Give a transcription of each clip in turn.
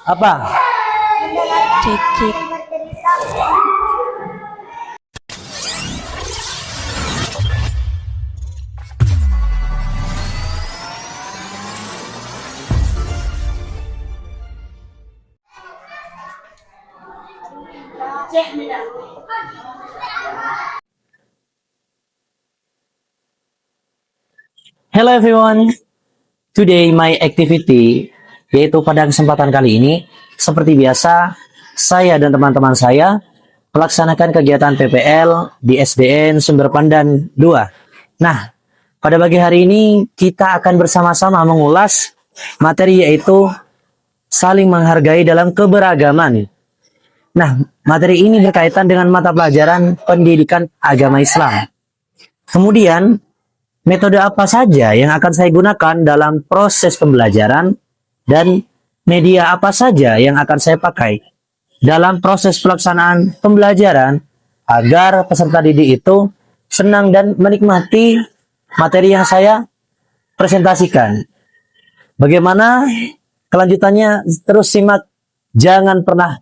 Apa? Cek cek. Hello everyone. Today my activity, yaitu pada kesempatan kali ini, seperti biasa, saya dan teman-teman saya melaksanakan kegiatan PPL di SDN Sumber Pandan 2. Nah, pada pagi hari ini kita akan bersama-sama mengulas materi yaitu saling menghargai dalam keberagaman. Nah, materi ini berkaitan dengan mata pelajaran pendidikan agama Islam. Kemudian, metode apa saja yang akan saya gunakan dalam proses pembelajaran dan media apa saja yang akan saya pakai dalam proses pelaksanaan pembelajaran agar peserta didik itu senang dan menikmati materi yang saya presentasikan. Bagaimana kelanjutannya, terus simak, jangan pernah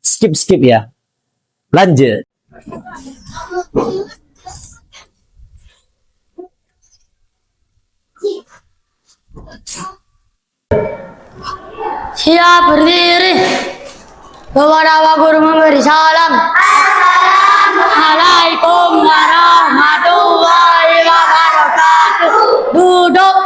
skip ya. Lanjut. Siap berdiri. Beberapa guru memberi salam. Assalamualaikum warahmatullahi wabarakatuh. Duduk.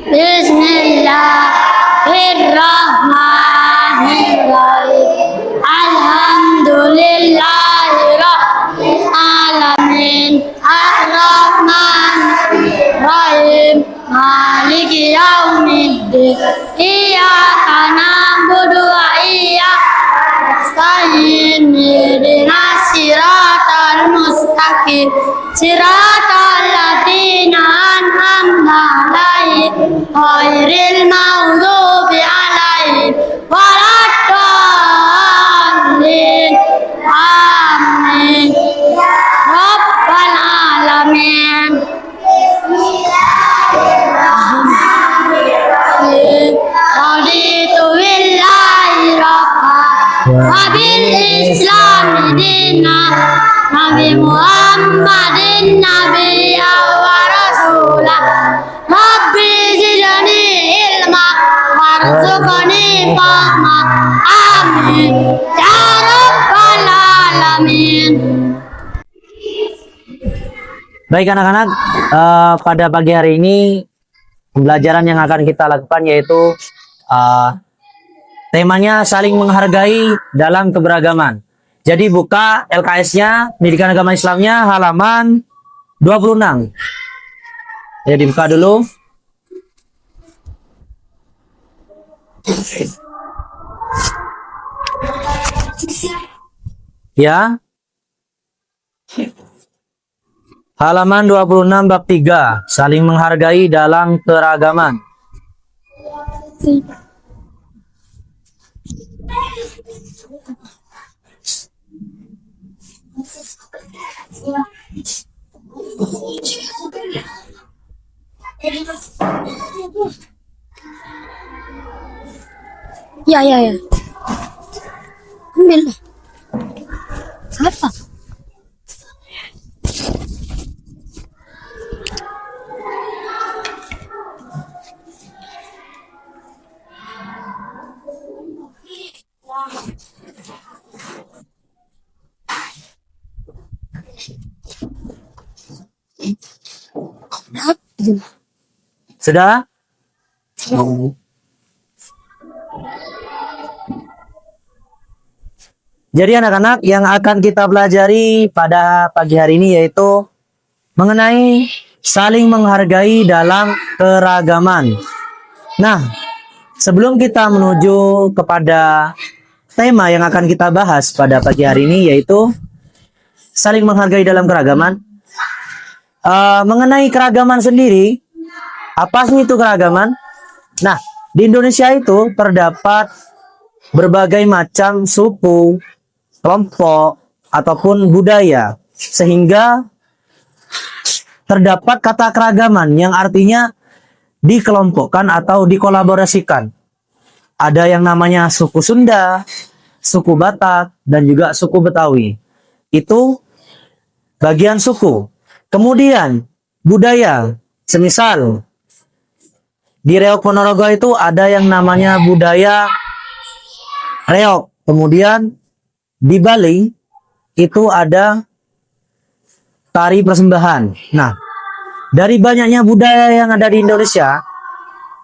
Bismillahirrahmanirrahim. Alhamdulillahirabbil alamin. Ar-Rahmanir-Rahim. Maliki yaumiddin. Iyyaka na'budu wa iyyaka nasta'in. Ihdinas siratal mustaqim. Siratal ladzina an'amta 'alaihim ghairil maghdubi 'alaihim waladdallin. Amin. Rabbal alamin. Raditu billahi rabban wa bil islami dinan. Nabi Muhammadin nabiyya wa rasulah. Rabbi zidni ilma warzuqni fahma. Amin ya rabbal alamin. Baik anak-anak, pada pagi hari ini pembelajaran yang akan kita lakukan yaitu temanya saling menghargai dalam keberagaman. Jadi buka LKS-nya, Pendidikan Agama Islamnya, halaman 26. Ya, dibuka dulu. Ya. Halaman 26 bab 3, saling menghargai dalam keragaman. Ya. Ambil. Apa? Sudah? Jadi anak-anak, yang akan kita pelajari pada pagi hari ini yaitu mengenai saling menghargai dalam keragaman. Nah, sebelum kita menuju kepada tema yang akan kita bahas pada pagi hari ini yaitu saling menghargai dalam keragaman, mengenai keragaman sendiri, apa sih itu keragaman? Nah, di Indonesia itu terdapat berbagai macam suku, kelompok, ataupun budaya, sehingga terdapat kata keragaman yang artinya dikelompokkan atau dikolaborasikan. ada yang namanya suku Sunda, suku Batak, dan juga suku Betawi. Itu bagian suku. Kemudian budaya, semisal di Reok Ponorogo itu ada yang namanya budaya Reok. Kemudian di Bali itu ada tari persembahan. Nah, dari banyaknya budaya yang ada di Indonesia,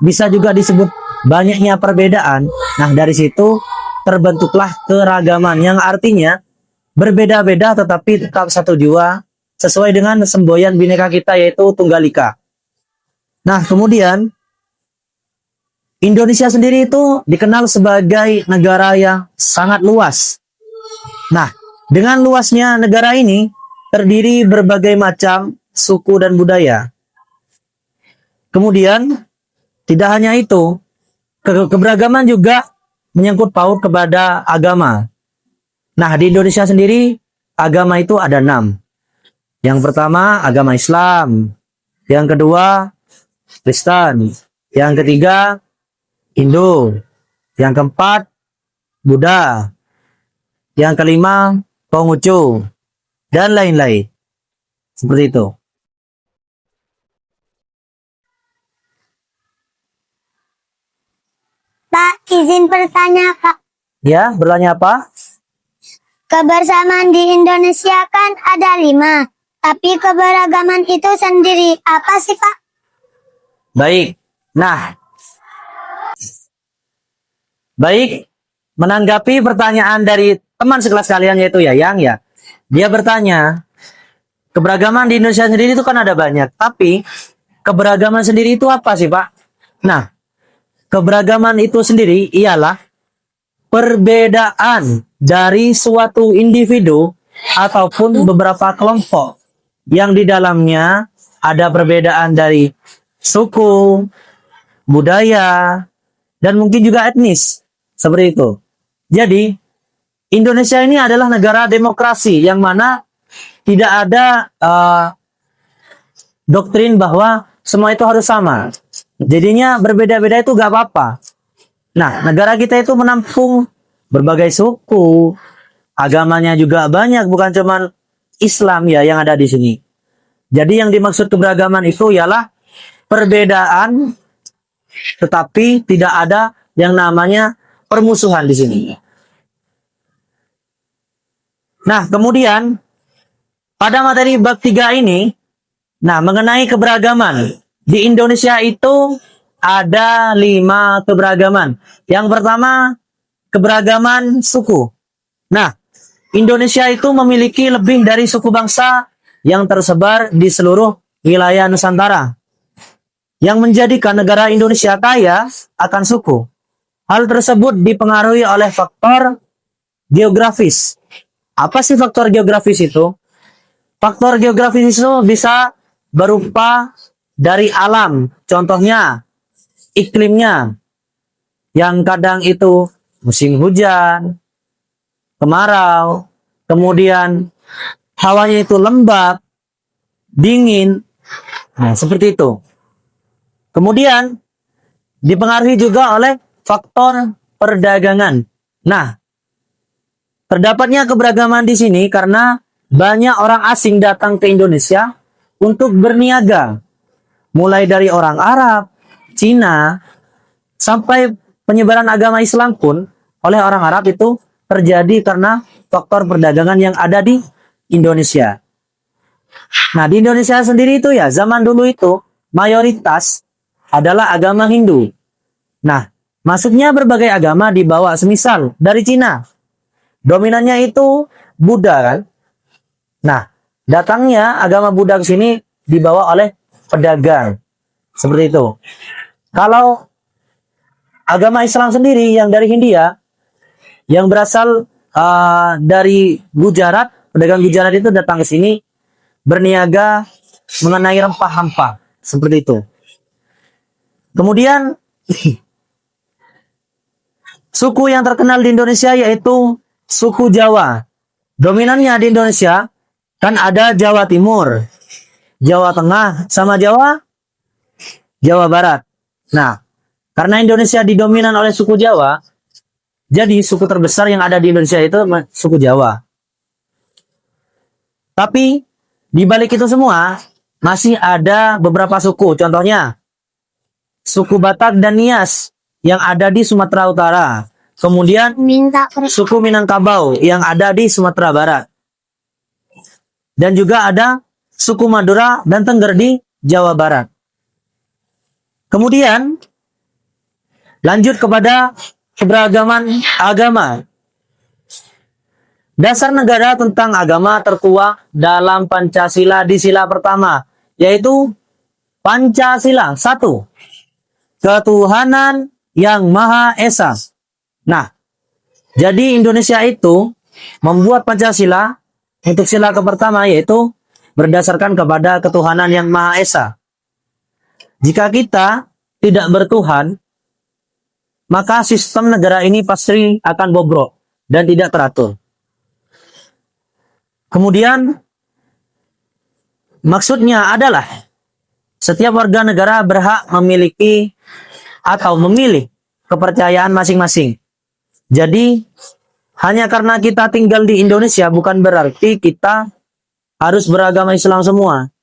bisa juga disebut banyaknya perbedaan. Nah, dari situ terbentuklah keragaman yang artinya berbeda-beda tetapi tetap satu jua sesuai dengan semboyan bineka kita yaitu Tunggal Ika. Nah, kemudian Indonesia sendiri itu dikenal sebagai negara yang sangat luas. Nah, dengan luasnya negara ini terdiri berbagai macam suku dan budaya. Kemudian, tidak hanya itu, keberagaman juga menyangkut paut kepada agama. Nah, di Indonesia sendiri, agama itu ada 6. Yang pertama, agama Islam. Yang kedua, Kristen. Yang ketiga, Hindu. Yang keempat, Buddha. Yang kelima, Konghucu. Dan lain-lain. Seperti itu. Pak, izin bertanya, Pak. Ya, bertanya apa? Kebersamaan di Indonesia kan ada 5. Tapi keberagaman itu sendiri apa sih, Pak? Baik. Nah, baik. Menanggapi pertanyaan dari teman sekelas kalian yaitu Yayang ya. Dia bertanya, keberagaman di Indonesia sendiri itu kan ada banyak. Tapi, keberagaman sendiri itu apa sih, Pak? Nah, keberagaman itu sendiri ialah perbedaan dari suatu individu ataupun beberapa kelompok yang di dalamnya ada perbedaan dari suku, budaya, dan mungkin juga etnis. Seperti itu. Jadi, Indonesia ini adalah negara demokrasi yang mana tidak ada doktrin bahwa semua itu harus sama. Jadinya berbeda-beda itu gak apa-apa. Nah, negara kita itu menampung berbagai suku, agamanya juga banyak, bukan cuman Islam ya yang ada di sini. Jadi yang dimaksud keberagaman itu ialah perbedaan, tetapi tidak ada yang namanya permusuhan di sini. Nah, kemudian pada materi bab 3 ini, nah mengenai keberagaman di Indonesia itu ada 5 keberagaman. Yang pertama, keberagaman suku. Nah, Indonesia itu memiliki lebih dari suku bangsa yang tersebar di seluruh wilayah Nusantara, yang menjadikan negara Indonesia kaya akan suku. Hal tersebut dipengaruhi oleh faktor geografis. Apa sih faktor geografis itu? Faktor geografis itu bisa berupa dari alam, contohnya iklimnya, yang kadang itu musim hujan, kemarau, kemudian hawanya itu lembab, dingin, nah seperti itu. Kemudian dipengaruhi juga oleh faktor perdagangan. Nah, terdapatnya keberagaman di sini karena banyak orang asing datang ke Indonesia untuk berniaga, mulai dari orang Arab, Cina, sampai penyebaran agama Islam pun oleh orang Arab itu terjadi karena faktor perdagangan yang ada di Indonesia. Nah, di Indonesia sendiri itu ya, zaman dulu itu mayoritas adalah agama Hindu. Nah, maksudnya berbagai agama dibawa, semisal dari Cina. Dominannya itu Buddha kan. Nah, datangnya agama Buddha ke sini dibawa oleh pedagang. Seperti itu. Kalau agama Islam sendiri yang dari Hindia, yang berasal dari Gujarat, pedagang Gujarat itu datang ke sini berniaga mengenai rempah-rempah. Seperti itu. Kemudian, suku yang terkenal di Indonesia yaitu suku Jawa. Dominannya di Indonesia kan ada Jawa Timur, Jawa Tengah, sama Jawa Barat. Nah, Karena Indonesia didominan oleh suku Jawa, jadi suku terbesar yang ada di Indonesia itu suku Jawa. Tapi di balik itu semua masih ada beberapa suku. Contohnya suku Batak dan Nias yang ada di Sumatera Utara. Kemudian suku Minangkabau yang ada di Sumatera Barat. Dan juga ada suku Madura dan Tengger di Jawa Barat. Kemudian lanjut kepada keberagaman agama. Dasar negara tentang agama terkuak dalam Pancasila di sila pertama, yaitu Pancasila 1. Ketuhanan yang Maha Esa. Nah, jadi Indonesia itu membuat Pancasila untuk sila pertama, yaitu berdasarkan kepada ketuhanan yang Maha Esa. Jika kita tidak bertuhan, maka sistem negara ini pasti akan bobrok dan tidak teratur. Kemudian, maksudnya adalah setiap warga negara berhak memiliki atau memilih kepercayaan masing-masing. Jadi, hanya karena kita tinggal di Indonesia bukan berarti kita harus beragama Islam semua.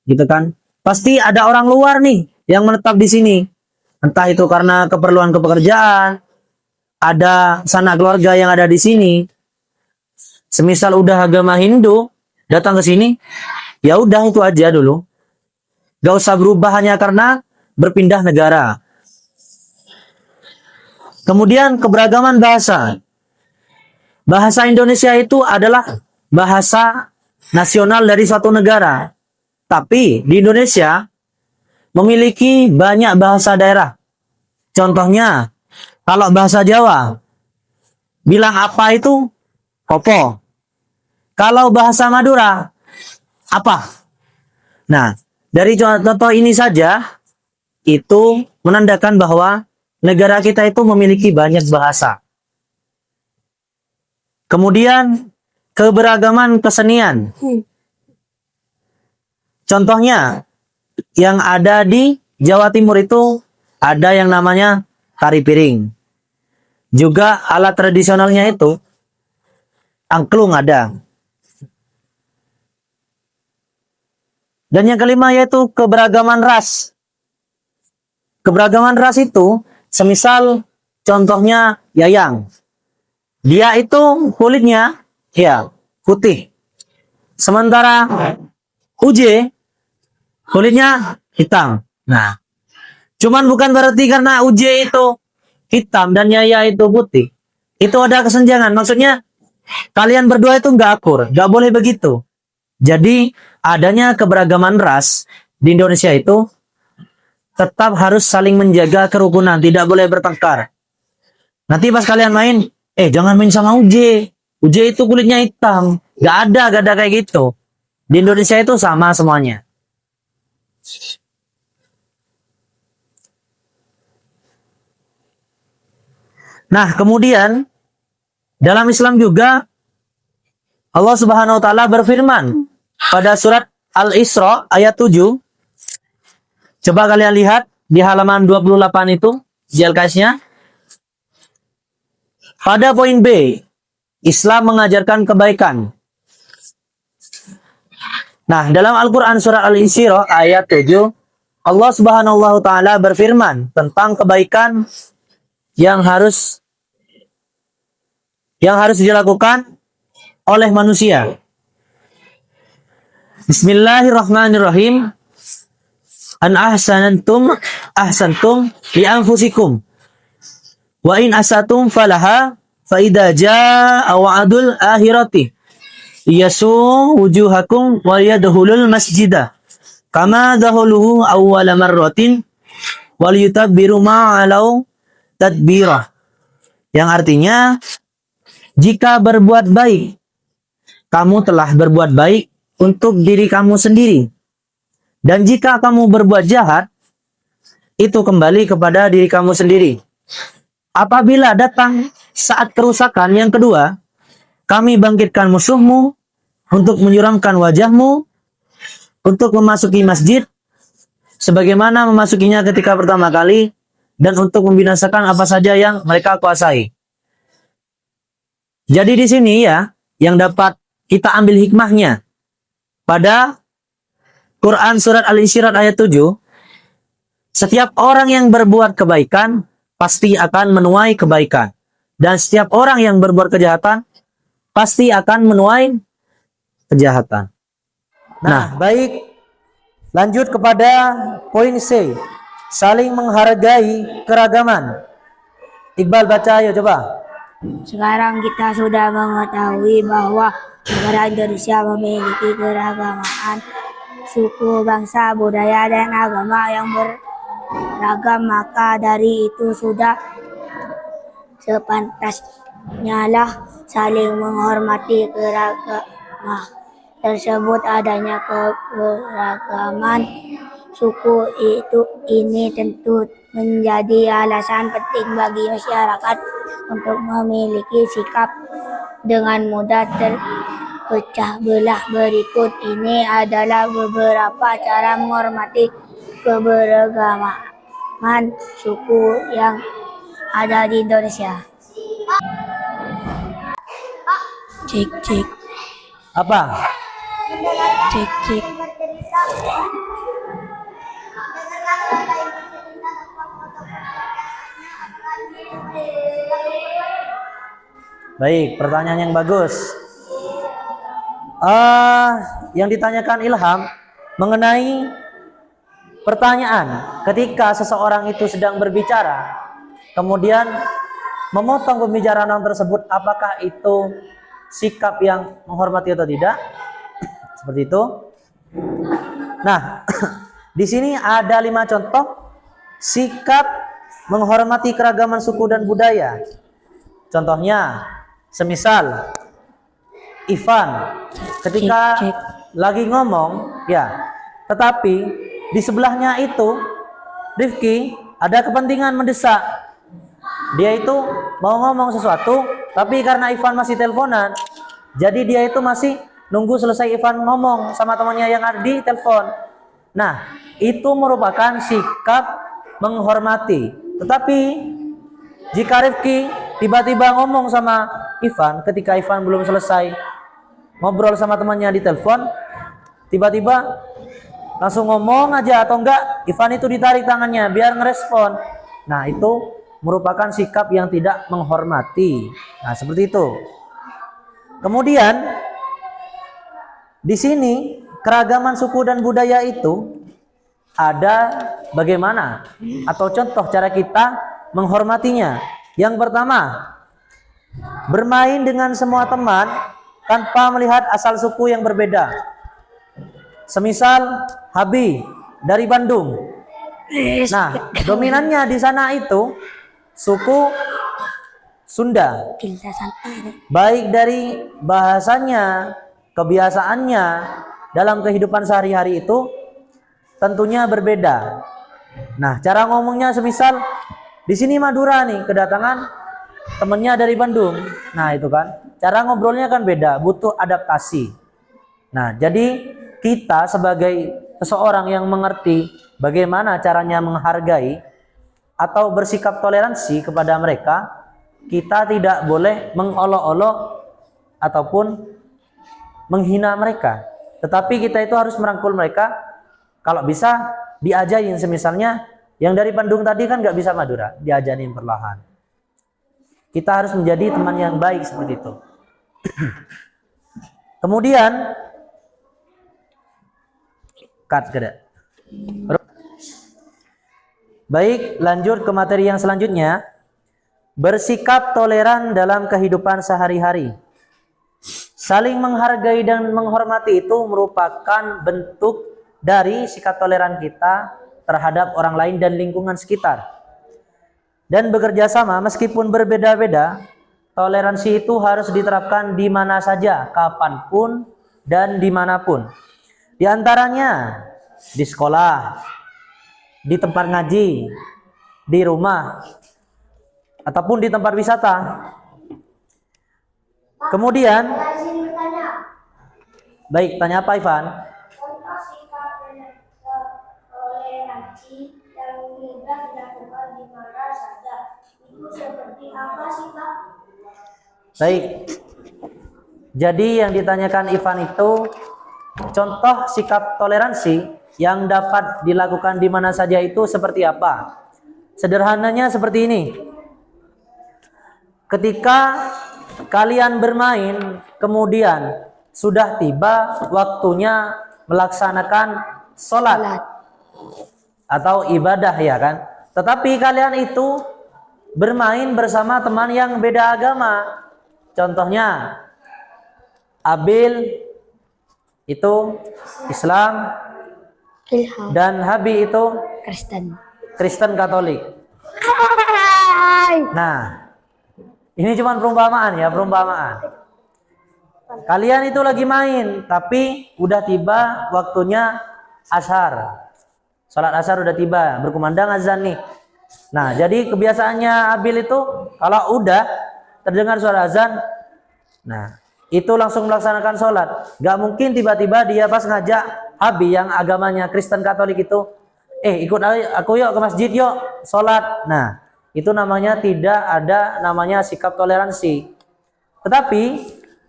Gitu kan? Pasti ada orang luar nih yang menetap di sini. Entah itu karena keperluan pekerjaan, ada sanak keluarga yang ada di sini. Semisal udah agama Hindu, datang ke sini, ya udah itu aja dulu. Gak usah berubah hanya karena berpindah negara. Kemudian keberagaman bahasa. Bahasa Indonesia itu adalah bahasa nasional dari suatu negara. Tapi di Indonesia memiliki banyak bahasa daerah. Contohnya, kalau bahasa Jawa, bilang apa itu popo. Kalau bahasa Madura, apa? Nah, dari contoh ini saja, itu menandakan bahwa negara kita itu memiliki banyak bahasa. Kemudian, keberagaman kesenian. Contohnya, yang ada di Jawa Timur itu ada yang namanya tari piring. Juga alat tradisionalnya itu angklung ada. Dan yang kelima yaitu keberagaman ras. Keberagaman ras itu semisal contohnya Yayang. Dia itu kulitnya ya putih. Sementara UJ kulitnya hitam. Nah, cuman bukan berarti karena UJ itu hitam dan Yaya itu putih, itu ada kesenjangan. Maksudnya kalian berdua itu nggak akur, nggak boleh begitu. Jadi adanya keberagaman ras di Indonesia itu tetap harus saling menjaga kerukunan, tidak boleh bertengkar. Nanti pas kalian main, jangan main sama UJ. UJ itu kulitnya hitam. Nggak ada kayak gitu. Di Indonesia itu sama semuanya. Nah, kemudian dalam Islam juga Allah Subhanahu wa taala berfirman pada surat Al-Isra ayat 7. Coba kalian lihat di halaman 28 itu di LKS-nya. Pada poin B, Islam mengajarkan kebaikan. Nah, dalam Al-Qur'an surat Al-Isra ayat 7, Allah Subhanahu wa taala berfirman tentang kebaikan yang harus dilakukan oleh manusia. Bismillahirrahmanirrahim. An ahsantum li anfusikum wa in asatum falaha fa idza jaa wa'dul akhirati yasu wujuhakum wa yadkhulul masjidah kama dahuluhu awwala marratin wal yutabbiru ma'alau tadbirah. Yang artinya, jika berbuat baik, kamu telah berbuat baik untuk diri kamu sendiri. Dan jika kamu berbuat jahat, itu kembali kepada diri kamu sendiri. Apabila datang saat kerusakan yang kedua, kami bangkitkan musuhmu untuk menyuramkan wajahmu, untuk memasuki masjid, sebagaimana memasukinya ketika pertama kali, dan untuk membinasakan apa saja yang mereka kuasai. Jadi di sini ya, yang dapat kita ambil hikmahnya pada Quran surat Al-Isyrah ayat 7, setiap orang yang berbuat kebaikan pasti akan menuai kebaikan, dan setiap orang yang berbuat kejahatan pasti akan menuai kejahatan. Nah, baik, lanjut kepada poin C, saling menghargai keragaman. Iqbal baca ayo coba. Sekarang kita sudah mengetahui bahwa negara Indonesia memiliki keragaman suku, bangsa, budaya, dan agama yang beragam. Maka dari itu sudah sepantasnya lah saling menghormati keragaman tersebut. Adanya keberagaman suku ini tentu menjadi alasan penting bagi masyarakat untuk memiliki sikap dengan mudah terpecah belah. Berikut ini adalah beberapa cara menghormati keberagaman suku yang ada di Indonesia. Cek cek Apa? cek cek. Baik, pertanyaan yang bagus. Yang ditanyakan Ilham mengenai pertanyaan ketika seseorang itu sedang berbicara, kemudian memotong pembicaraan orang tersebut, apakah itu sikap yang menghormati atau tidak? Seperti itu. Nah, di sini ada 5 contoh sikap menghormati keragaman suku dan budaya. Contohnya, semisal Ivan ketika lagi ngomong, ya, tetapi di sebelahnya itu Rifki ada kepentingan mendesak. Dia itu mau ngomong sesuatu, tapi karena Ivan masih teleponan, jadi dia itu masih nunggu selesai Ivan ngomong sama temannya yang ada di telepon. Nah, itu merupakan sikap menghormati. Tetapi jika Rifki tiba-tiba ngomong sama Ivan ketika Ivan belum selesai ngobrol sama temannya di telepon, tiba-tiba langsung ngomong aja, atau enggak Ivan itu ditarik tangannya biar ngerespon. Nah, itu merupakan sikap yang tidak menghormati. Nah, seperti itu. Kemudian di sini keragaman suku dan budaya itu ada bagaimana atau contoh cara kita menghormatinya. Yang pertama, bermain dengan semua teman tanpa melihat asal suku yang berbeda. Semisal Habi dari Bandung. Nah, dominannya di sana itu suku Sunda. Baik dari bahasanya, kebiasaannya dalam kehidupan sehari-hari itu tentunya berbeda. Nah, cara ngomongnya semisal di sini Madura nih, kedatangan temennya dari Bandung. Nah, itu kan cara ngobrolnya kan beda, butuh adaptasi. Nah, jadi kita sebagai seseorang yang mengerti bagaimana caranya menghargai atau bersikap toleransi kepada mereka, kita tidak boleh mengolok-olok ataupun menghina mereka. Tetapi kita itu harus merangkul mereka. Kalau bisa diajarin, semisalnya yang dari Bandung tadi kan nggak bisa Madura, diajarin perlahan. Kita harus menjadi teman yang baik seperti itu. Kemudian baik, lanjut ke materi yang selanjutnya. Bersikap toleran dalam kehidupan sehari-hari. Saling menghargai dan menghormati itu merupakan bentuk dari sikap toleran kita terhadap orang lain dan lingkungan sekitar. Dan bekerja sama meskipun berbeda-beda, toleransi itu harus diterapkan di mana saja, kapanpun, dan dimanapun. Di antaranya di sekolah, di tempat ngaji, di rumah, ataupun di tempat wisata. Kemudian, baik, tanya apa Ivan? Baik. Jadi yang ditanyakan Ivan itu contoh sikap toleransi yang dapat dilakukan di mana saja itu seperti apa? Sederhananya seperti ini. Ketika kalian bermain, kemudian sudah tiba waktunya melaksanakan sholat atau ibadah ya kan. Tetapi kalian itu bermain bersama teman yang beda agama. Contohnya Abil itu Islam Ilham dan Habi itu Kristen. Kristen Katolik. Nah, ini cuma perumpamaan ya, perumpamaan. Kalian itu lagi main, tapi udah tiba waktunya ashar. Salat ashar udah tiba, berkumandang azan nih. Nah, jadi kebiasaannya Abil itu kalau udah terdengar suara azan, nah itu langsung melaksanakan sholat. Gak mungkin tiba-tiba dia pas ngajak Abi yang agamanya Kristen Katolik itu, ikut aku yuk ke masjid yuk sholat. Nah, itu namanya tidak ada namanya sikap toleransi. Tetapi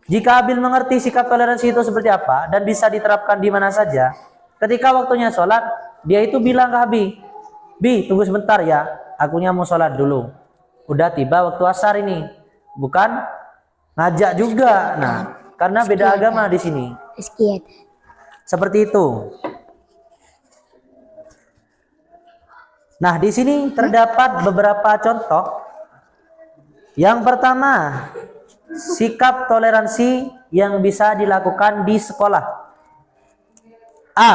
jika Abil mengerti sikap toleransi itu seperti apa dan bisa diterapkan di mana saja, ketika waktunya sholat, dia itu bilang ke Abi, Bi, tunggu sebentar ya, akunya mau sholat dulu. Udah tiba waktu asar ini, bukan ngajak juga. Nah, karena beda agama di sini. Seperti itu. Nah, di sini terdapat beberapa contoh. Yang pertama, sikap toleransi yang bisa dilakukan di sekolah. A.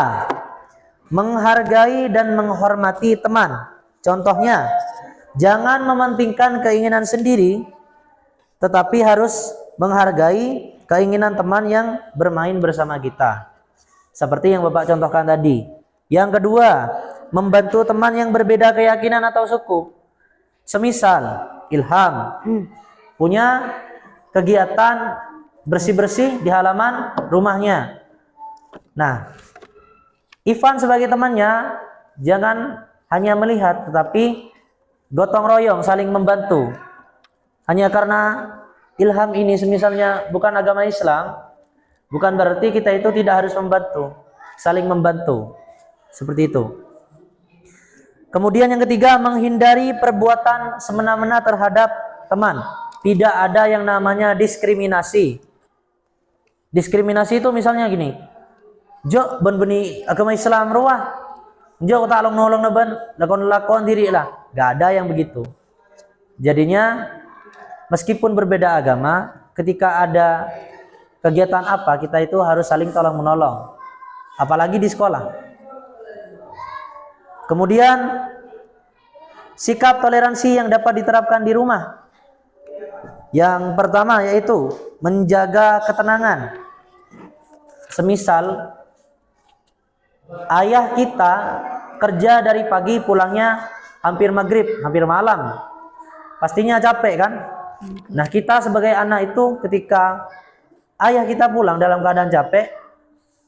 Menghargai dan menghormati teman. Contohnya, jangan mementingkan keinginan sendiri, tetapi harus menghargai keinginan teman yang bermain bersama kita. Seperti yang Bapak contohkan tadi. Yang kedua, membantu teman yang berbeda keyakinan atau suku. Semisal, Ilham punya kegiatan bersih-bersih di halaman rumahnya. Nah, Ivan sebagai temannya jangan hanya melihat, tetapi gotong royong saling membantu. Hanya karena Ilham ini semisalnya bukan agama Islam, bukan berarti kita itu tidak harus membantu, saling membantu. Seperti itu. Kemudian yang ketiga, menghindari perbuatan semena-mena terhadap teman. Tidak ada yang namanya diskriminasi. Diskriminasi itu misalnya gini, Jo ben beni agama Islam ruah, Jo tak nolong ben lakon diri lah. Gak ada yang begitu. Jadinya meskipun berbeda agama, ketika ada kegiatan apa, kita itu harus saling tolong menolong. Apalagi di sekolah. Kemudian sikap toleransi yang dapat diterapkan di rumah. Yang pertama yaitu menjaga ketenangan. Semisal ayah kita kerja dari pagi, pulangnya hampir maghrib, hampir malam. Pastinya capek kan? Nah, kita sebagai anak itu ketika ayah kita pulang dalam keadaan capek,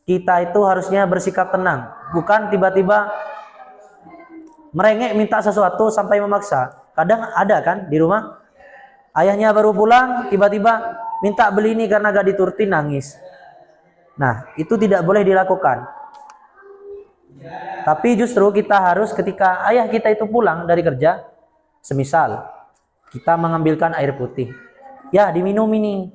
kita itu harusnya bersikap tenang, bukan tiba-tiba merengek minta sesuatu sampai memaksa. Kadang ada kan di rumah, ayahnya baru pulang, tiba-tiba minta beli ini karena gak diturutin, nangis. Nah, itu tidak boleh dilakukan. Tapi justru kita harus ketika ayah kita itu pulang dari kerja, semisal kita mengambilkan air putih, ya diminum ini.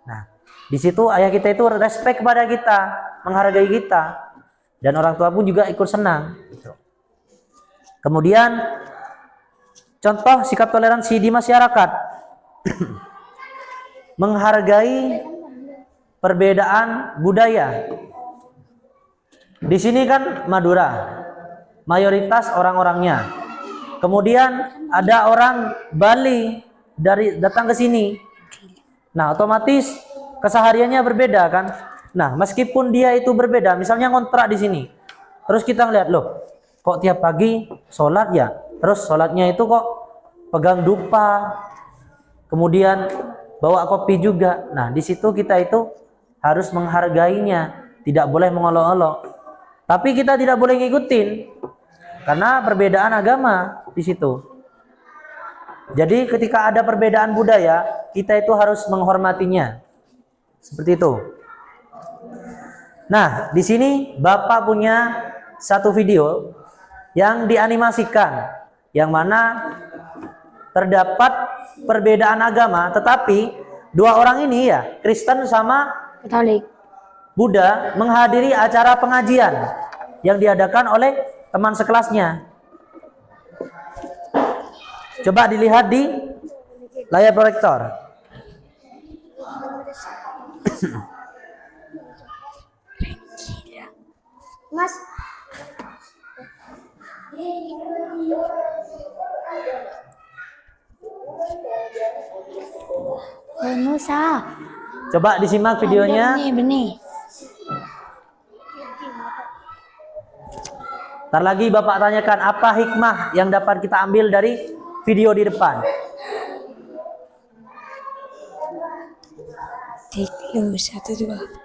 Nah, di situ ayah kita itu respect kepada kita, menghargai kita, dan orang tua pun juga ikut senang. Kemudian contoh sikap toleransi di masyarakat. Menghargai perbedaan budaya. Di sini kan Madura, mayoritas orang-orangnya. Kemudian ada orang Bali datang ke sini. Nah, otomatis kesehariannya berbeda kan. Nah, meskipun dia itu berbeda, misalnya ngontrak di sini. Terus kita ngeliat, loh, kok tiap pagi sholat ya? Terus sholatnya itu kok pegang dupa, kemudian bawa kopi juga. Nah, di situ kita itu harus menghargainya, tidak boleh mengolok-olok. Tapi kita tidak boleh ngikutin, karena perbedaan agama di situ. Jadi ketika ada perbedaan budaya, kita itu harus menghormatinya. Seperti itu. Nah, di sini Bapak punya satu video yang dianimasikan, yang mana terdapat perbedaan agama, tetapi dua orang ini ya, Kristen sama Katolik. Buddha, menghadiri acara pengajian yang diadakan oleh teman sekelasnya. Coba dilihat di layar proyektor. Mas, Nusa. Coba disimak videonya. Benih. Ntar lagi Bapak tanyakan apa hikmah yang dapat kita ambil dari video di depan. Lu 1 2.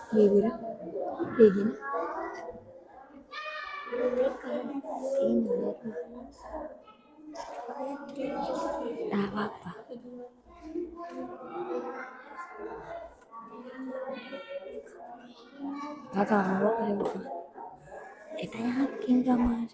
Bibir. Begini. Nah, apa-apa. Gak tahu apa. Tanya Hakim sama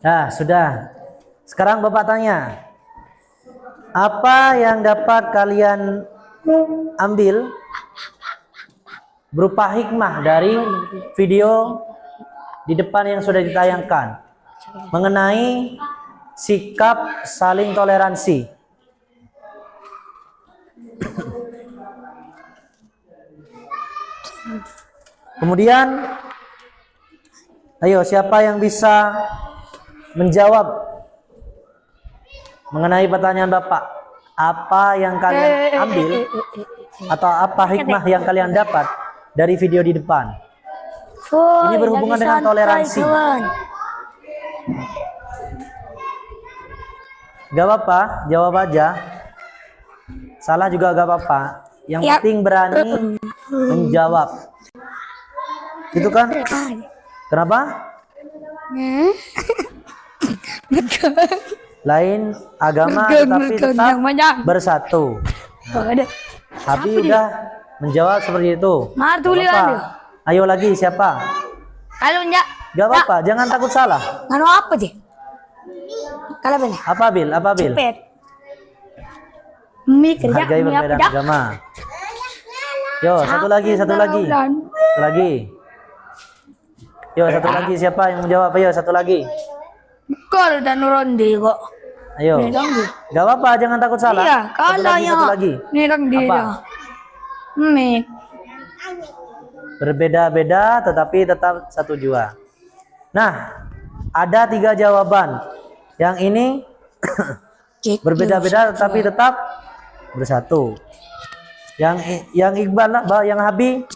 Nah, sudah. Sekarang Bapak tanya, apa yang dapat kalian ambil berupa hikmah dari video di depan yang sudah ditayangkan mengenai sikap saling toleransi? Kemudian, ayo siapa yang bisa menjawab mengenai pertanyaan Bapak? Apa yang kalian ambil atau apa hikmah yang kalian dapat dari video di depan? Ini berhubungan dengan toleransi. Gak apa-apa, jawab aja. Salah juga gak apa-apa. Yang penting berani menjawab. Itu kan? Kenapa? Lain agama tetapi tetap bersatu. Tapi udah menjawab seperti itu. Gak apa-apa. Ayo lagi siapa? Kalau enggak, Gak apa-apa, jangan takut salah. nganu apa deh? Kalau benar. Apa Bil? Apa Bil? Cepet. Mie kerja, Hargai mie apa perbedaan dah? agama. Yo, satu lagi. Satu lagi. Yo, satu lagi. Siapa yang menjawab? Ayo, satu lagi. Kau dan ronde kok. Ayo. Gak apa-apa, jangan takut salah. Iya, Satu lagi, kalau satu lagi. nirang dia. Apa? Mie. Berbeda-beda tetapi tetap satu jua. Nah, ada 3 jawaban. Yang ini berbeda-beda tetapi tetap bersatu. Yang Iqbal lah, yang Habi,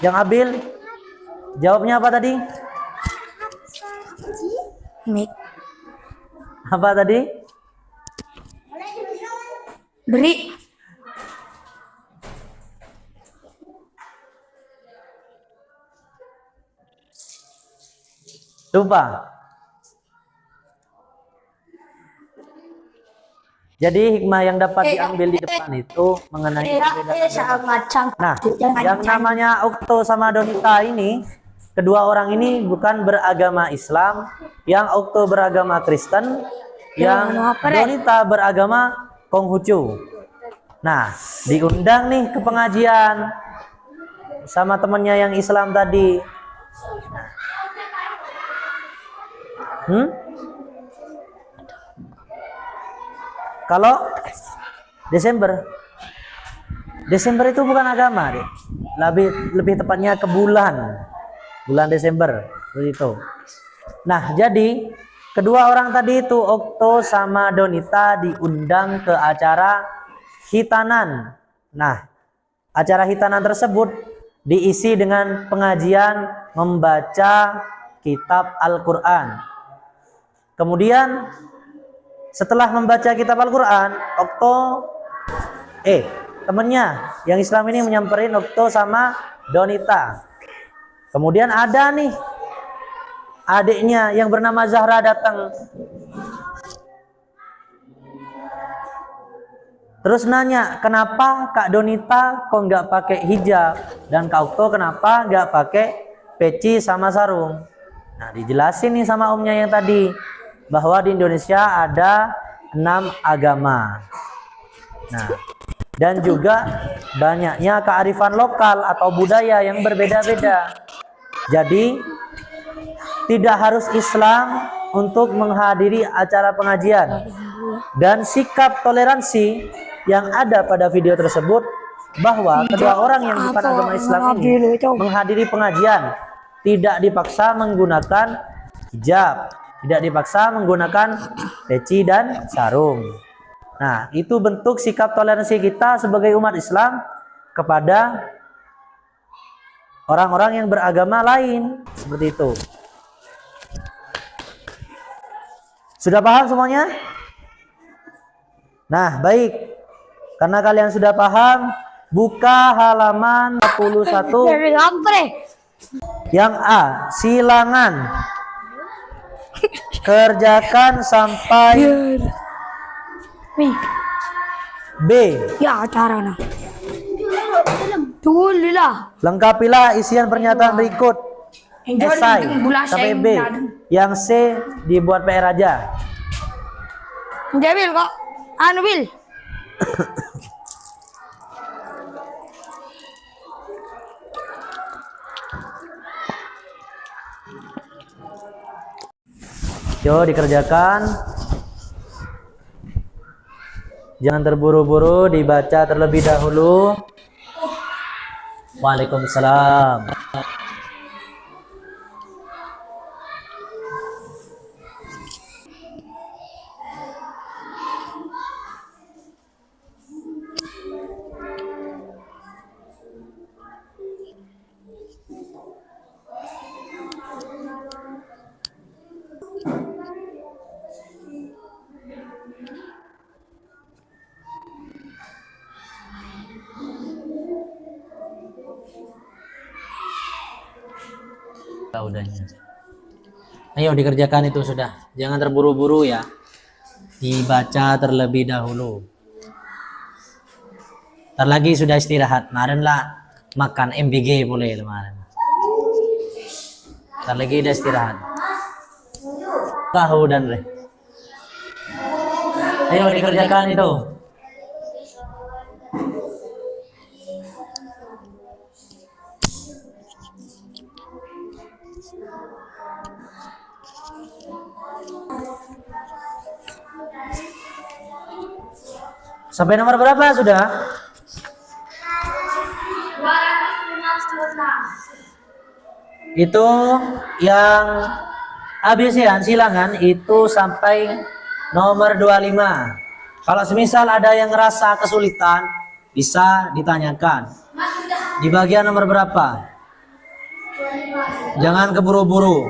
yang Abil, jawabnya apa tadi? Mie. Apa tadi? Beri. Lupa. Jadi hikmah yang dapat diambil di depan itu mengenai perbedaan. Nah, yang namanya Okto sama Donita ini, kedua orang ini bukan beragama Islam. Yang Okto beragama Kristen, yang Donita beragama Konghucu. Nah, diundang nih ke pengajian sama temennya yang Islam tadi. Kalau Desember itu bukan agama, deh. Lebih tepatnya ke bulan Desember begitu. Nah, jadi kedua orang tadi itu Okto sama Donita diundang ke acara hitanan. Nah, acara hitanan tersebut diisi dengan pengajian membaca kitab Al-Quran. Kemudian setelah membaca kitab Al-Quran, temennya yang Islam ini menyamperin Okto sama Donita. Kemudian ada nih adiknya yang bernama Zahra datang. Terus nanya, kenapa Kak Donita kok nggak pakai hijab dan Kak Okto kenapa nggak pakai peci sama sarung? Nah, dijelasin nih sama omnya yang tadi bahwa di Indonesia ada 6 agama. Nah, dan juga banyaknya kearifan lokal atau budaya yang berbeda-beda. Jadi tidak harus Islam untuk menghadiri acara pengajian. Dan sikap toleransi yang ada pada video tersebut bahwa kedua orang yang bukan agama Islam ini menghadiri pengajian tidak dipaksa menggunakan hijab, tidak dipaksa menggunakan peci dan sarung. Nah, itu bentuk sikap toleransi kita sebagai umat Islam kepada orang-orang yang beragama lain, seperti itu. Sudah paham semuanya? Nah, baik. Karena kalian sudah paham, buka halaman 41. Yang A, silangan. Kerjakan sampai B. Ya acara nah. Tulilah. Lengkapilah isian pernyataan berikut. Esai sampai B. Yang C dibuat PR aja. Jabil kok. Anu Bil. Yo, dikerjakan. Jangan terburu-buru, dibaca terlebih dahulu. Waalaikumsalam. Udahnya. Ayo dikerjakan itu sudah. Jangan terburu-buru ya. Dibaca terlebih dahulu. Ntar lagi sudah istirahat. Kemarin lah makan MBG boleh kemarin. Ntar lagi udah istirahat. Tahu dan re. Ayo dikerjakan itu. Sampai nomor berapa sudah? 256. Itu yang ABC-an silangan itu sampai nomor 25. Kalau semisal ada yang ngerasa kesulitan, bisa ditanyakan. Di bagian nomor berapa? Jangan keburu-buru.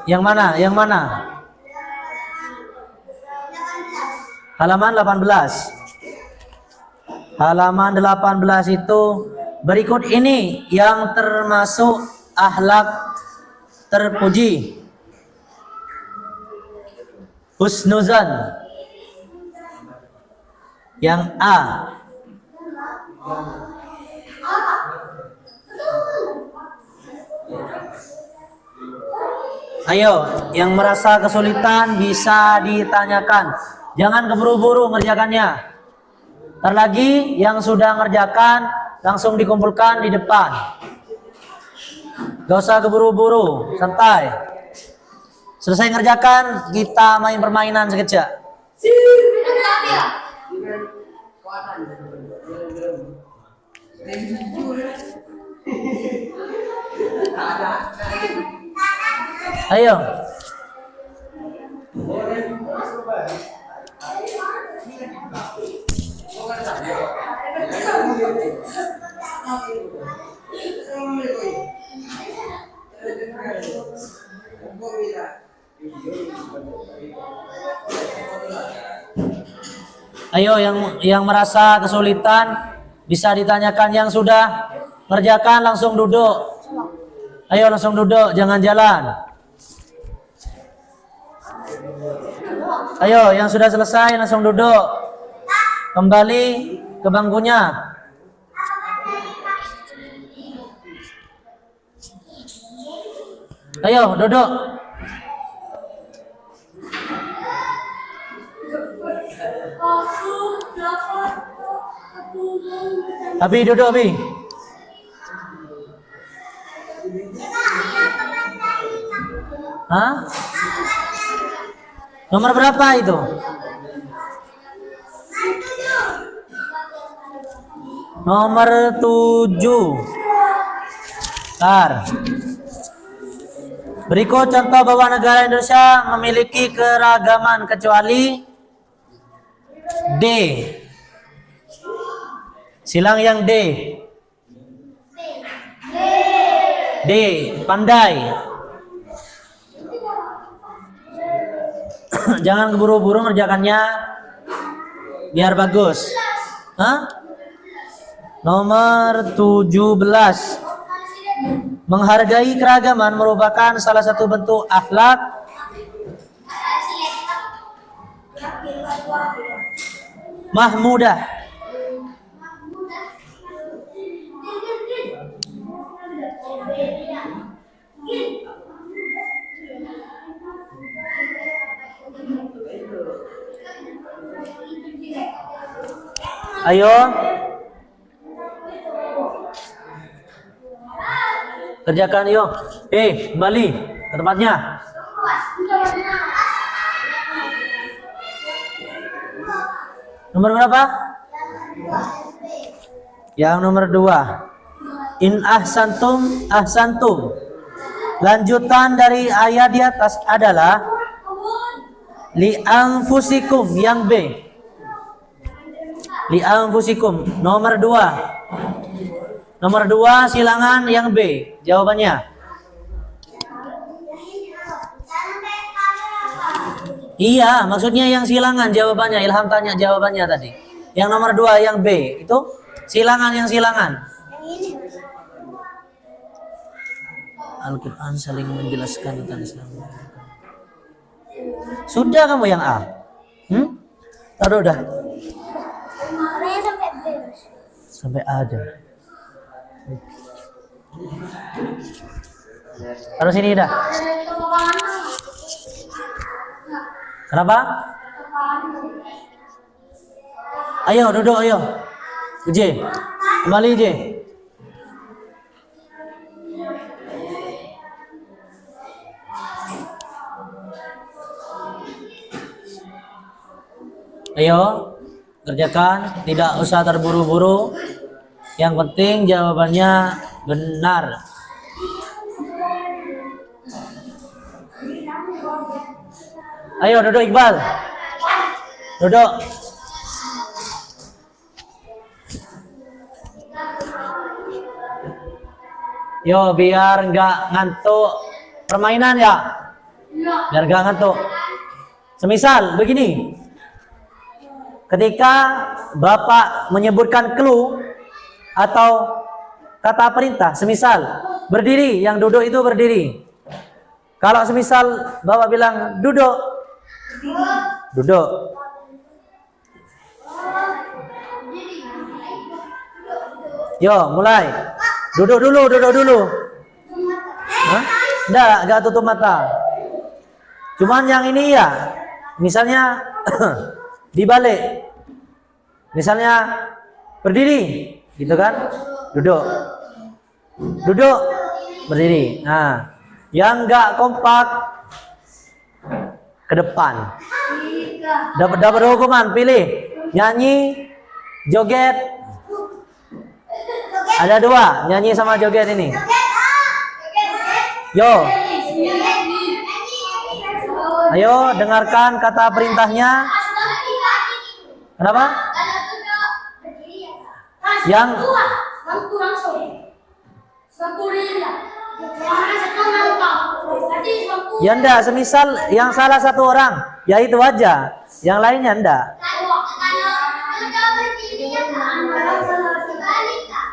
Yang mana? Yang mana? Halaman 18. Halaman 18 itu berikut ini yang termasuk akhlak terpuji. Husnuzan. Yang A. Ayo, yang merasa kesulitan bisa ditanyakan. Jangan keburu-buru ngerjakannya. Ntar lagi yang sudah ngerjakan langsung dikumpulkan di depan. Gak usah keburu-buru, santai. Selesai ngerjakan, kita main permainan sekejap. Ayo. Ayo yang merasa kesulitan bisa ditanyakan, yang sudah ngerjakan langsung duduk. Ayo langsung duduk, jangan jalan. Ayo yang sudah selesai langsung duduk. Kembali ke bangkunya. Ayo duduk. Abi duduk Abi. Hah? Nomor berapa itu? Nomor 7. Bentar. Berikut contoh bahwa negara Indonesia memiliki keragaman kecuali D. Silang yang D. D, pandai. Jangan keburu-buru ngerjakannya biar bagus. Hah? Nomor 17. Menghargai keragaman merupakan salah satu bentuk akhlak mahmudah. Ayo. Kerjakan yuk. Kembali ke tempatnya. Nomor berapa? Yang nomor 2. In ahsantum ahsantum. Lanjutan dari ayat di atas adalah li anfusikum yang B. Li anfusikum nomor 2. Nomor 2 silangan yang B. Jawabannya. Iya, maksudnya yang silangan jawabannya. Ilham tanya jawabannya tadi. Yang nomor 2 yang B itu silangan yang silangan. Al-Quran saling menjelaskan tentang Islam. Sudah kamu yang A. Taruh dah. Sampai A aja. Taruh sini dah. Kenapa? Ayo duduk ayo. J. Kembali J. Ayo kerjakan, tidak usah terburu-buru. Yang penting jawabannya benar. Ayo duduk Iqbal. Duduk. Yo biar nggak ngantuk permainan ya. Biar nggak ngantuk. Semisal begini. Ketika Bapak menyebutkan clue atau kata perintah, semisal berdiri, yang duduk itu berdiri. Kalau semisal Bapak bilang duduk, duduk. Yo, mulai. Duduk dulu, duduk dulu. Hah? Enggak tutup mata. Cuman yang ini ya, misalnya dibalik. Misalnya berdiri. Gitu kan? Duduk. Duduk, berdiri. Nah, yang enggak kompak ke depan. Dapat hukuman, pilih. Nyanyi, joget. Ada 2, nyanyi sama joget ini. Yo. Ayo dengarkan kata perintahnya. Kenapa? Yang ya enggak, semisal yang salah satu orang, ya itu aja. Yang lainnya enggak.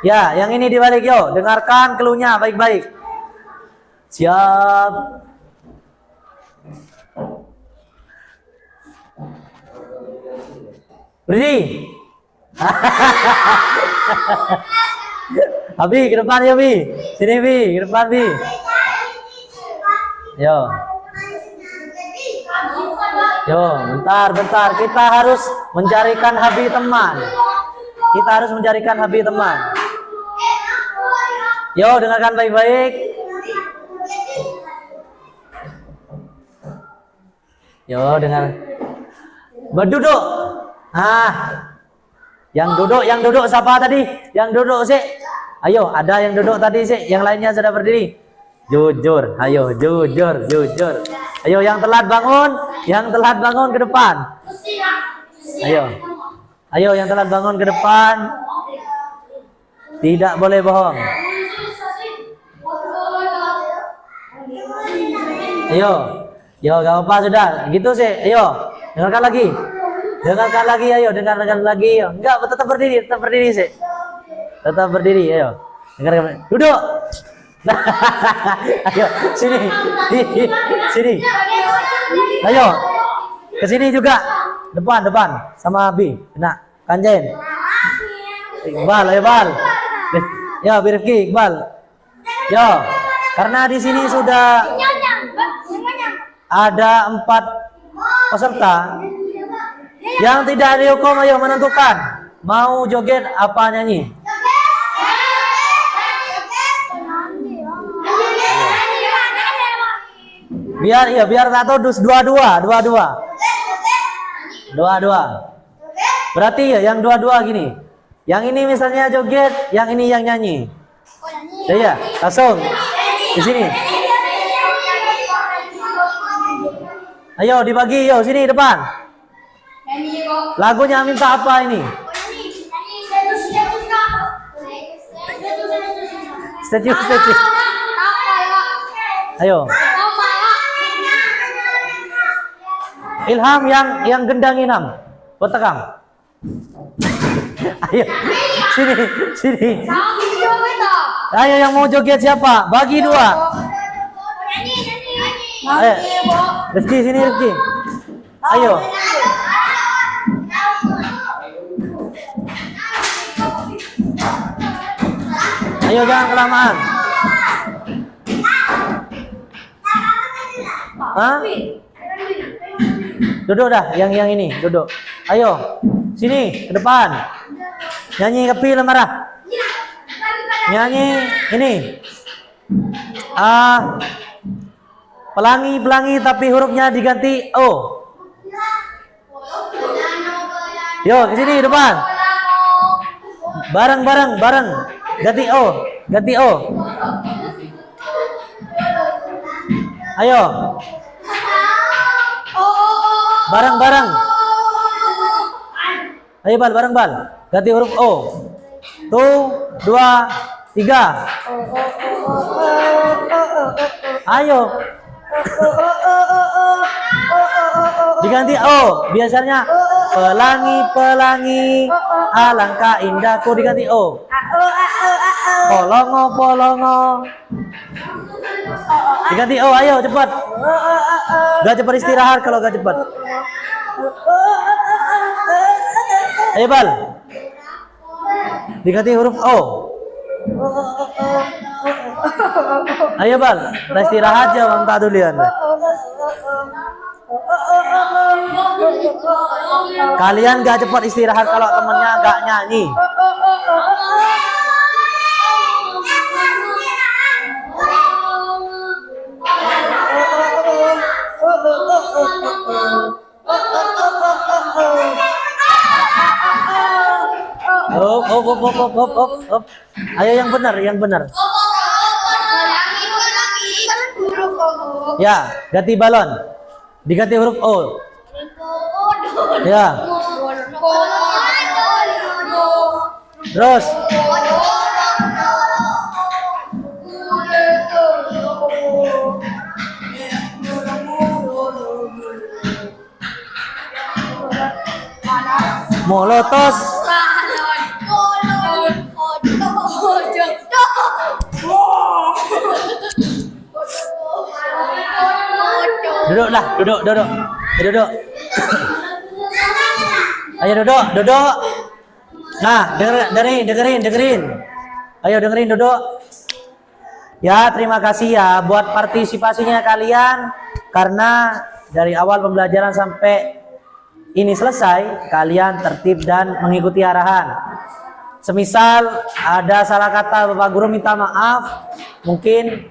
Ya, yang ini dibalik yo. Dengarkan cluenya baik-baik. Siap. Berdiri. Abi, ke depan ya, Bi. Sini, Bi, ke depan, Bi. Yo. Yo, bentar. Kita harus mencarikan Habi teman. Kita harus mencarikan Habi teman. Yo, dengarkan baik-baik. Yo, dengar. Berduduk. Yang duduk siapa tadi? Yang duduk sih. Ayo, ada yang duduk tadi sih. Yang lainnya sudah berdiri. Jujur, ayo, jujur. Ayo, yang telat bangun ke depan. Ayo, yang telat bangun ke depan. Tidak boleh bohong. Ayo, gak apa sudah. Gitu sih. Ayo, dengarkan lagi. Ayo, dengarkan lagi. Enggak, tetap berdiri sih. Tetap berdiri, ayo. Dengarkan. Duduk. Ayo, sini. Ayo, ke sini juga. Depan, sama Abi. Kena, Kanjen. Iqbal, ayo Bal. Ya, Rifki, Iqbal. Yo, karena di sini sudah ada 4 peserta yang tidak dihukum. Ayo menentukan mau joget apa nyanyi. Biar satu dus dua. Berarti ya yang dua gini. Yang ini misalnya joget, yang ini yang nyanyi. Ya, langsung di sini. Ayo dibagi, yo sini depan. Lagunya minta apa ini? Statue. Ayo. Ilham yang gendang Ilham. Petekam. Ayo. Sini. Ayo yang mau joget siapa? Bagi 2. Ayo. Rifki sini Rifki. Ayo. Ayo jangan kelamaan. Hah? Duduk dah, yang ini, duduk. Ayo, sini ke depan. Nyanyi kepi marah. Nyanyi ini. Pelangi tapi hurufnya diganti O. Yo, ke sini depan. Bareng. Ganti O. Ayo. Bareng. Ayo bareng. Ganti huruf O. 1, 2, 3. Ayo. Diganti O. Biasanya pelangi, alangkah indahku, diganti O. Polongo. Diganti O, ayo cepat. Gak cepat istirahat kalau gak cepat. Ayo Bal. Diganti huruf O. Ayo Bal, istirahat aja Bang Tadulian. Kalian gak cepat istirahat kalau temennya gak nyanyi. Hop. Ayo yang benar. Ya, ganti balon. Diganti huruf O. Ya. Terus. Molotos. Duduklah, duduk. Duduk. Ayo duduk. Nah, dengerin. Ayo dengerin, duduk. Ya, terima kasih ya buat partisipasinya kalian, karena dari awal pembelajaran sampai ini selesai, kalian tertib dan mengikuti arahan. Semisal ada salah kata Bapak Guru, minta maaf. Mungkin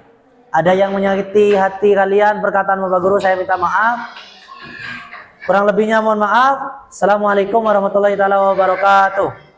ada yang menyakiti hati kalian perkataan Bapak Guru, saya minta maaf. Kurang lebihnya mohon maaf. Assalamualaikum warahmatullahi wabarakatuh.